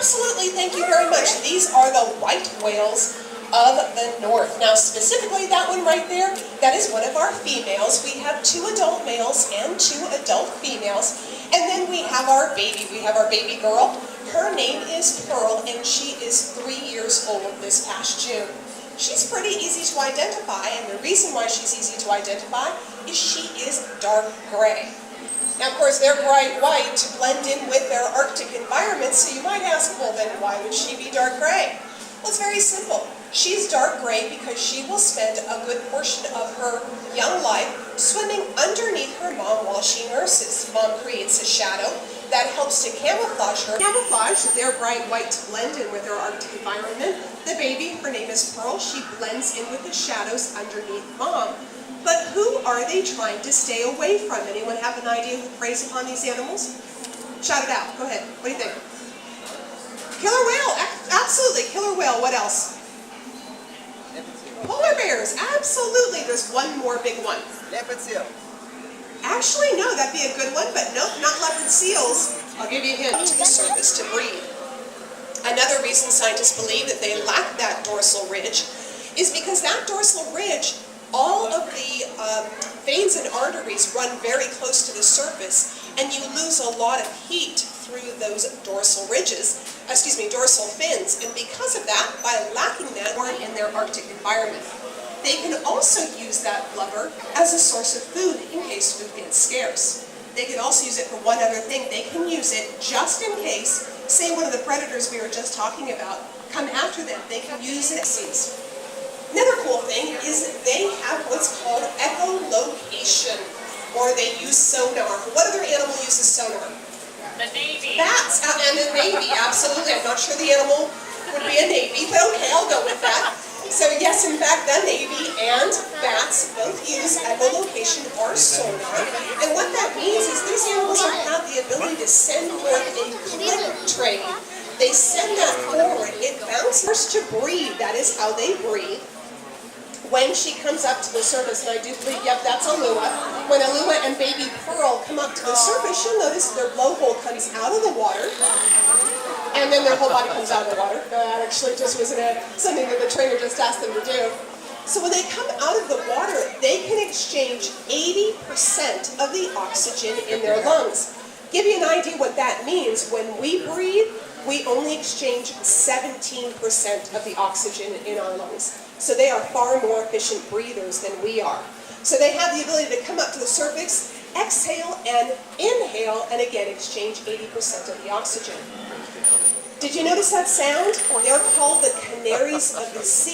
Absolutely, thank you very much. These are the white whales of the north. Now specifically that one right there, that is one of our females. We have 2 adult males and 2 adult females. And then we have our baby. We have our baby girl. Her name is Pearl, and she is 3 years old this past June. She's pretty easy to identify, and the reason why she's easy to identify is she is dark gray. Now, of course, they're bright white to blend in with their Arctic environment, so you might ask, well, then why would she be dark gray? Well, it's very simple. She's dark gray because she will spend a good portion of her young life swimming underneath her mom while she nurses. Mom creates a shadow that helps to camouflage her. Camouflage, they're bright white to blend in with their Arctic environment. The baby, her name is Pearl, she blends in with the shadows underneath Mom. But who are they trying to stay away from? Anyone have an idea who preys upon these animals? Shout it out. Go ahead. What do you think? Killer whale. Absolutely. Killer whale. What else? Polar bears. Absolutely. There's one more big one. Leopard seal. Actually, no. That'd be a good one, but nope, not leopard seals. I'll give you a hint. To the surface to breathe. Another reason scientists believe that they lack that dorsal ridge is because that dorsal ridge, all of the veins and arteries run very close to the surface, and you lose a lot of heat through those dorsal fins. And because of that, by lacking that, born in their Arctic environment. They can also use that blubber as a source of food in case food gets scarce. They can also use it for one other thing. They can use it just in case, say one of the predators we were just talking about, come after them. They can use it. Another cool thing is that they have what's called echolocation, or they use sonar. What other animal uses sonar? The Navy. Bats, and the Navy, absolutely. I'm not sure the animal would be a Navy, but okay, I'll go with that. So yes, in fact, the Navy and bats both use echolocation or sonar. And what that means is these animals have the ability to send forth a click train. They send that forward. It bounces to breathe. That is how they breathe. When she comes up to the surface, and I do believe, yep, that's Alua. When Alua and baby Pearl come up to the surface, you'll notice their blowhole comes out of the water, and then their whole body comes out of the water. That actually just was something that the trainer just asked them to do. So when they come out of the water, they can exchange 80% of the oxygen in their lungs. Give you an idea what that means. When we breathe, we only exchange 17% of the oxygen in our lungs. So they are far more efficient breathers than we are. So they have the ability to come up to the surface, exhale and inhale, and again exchange 80% of the oxygen. Did you notice that sound? They're called the canaries of the sea.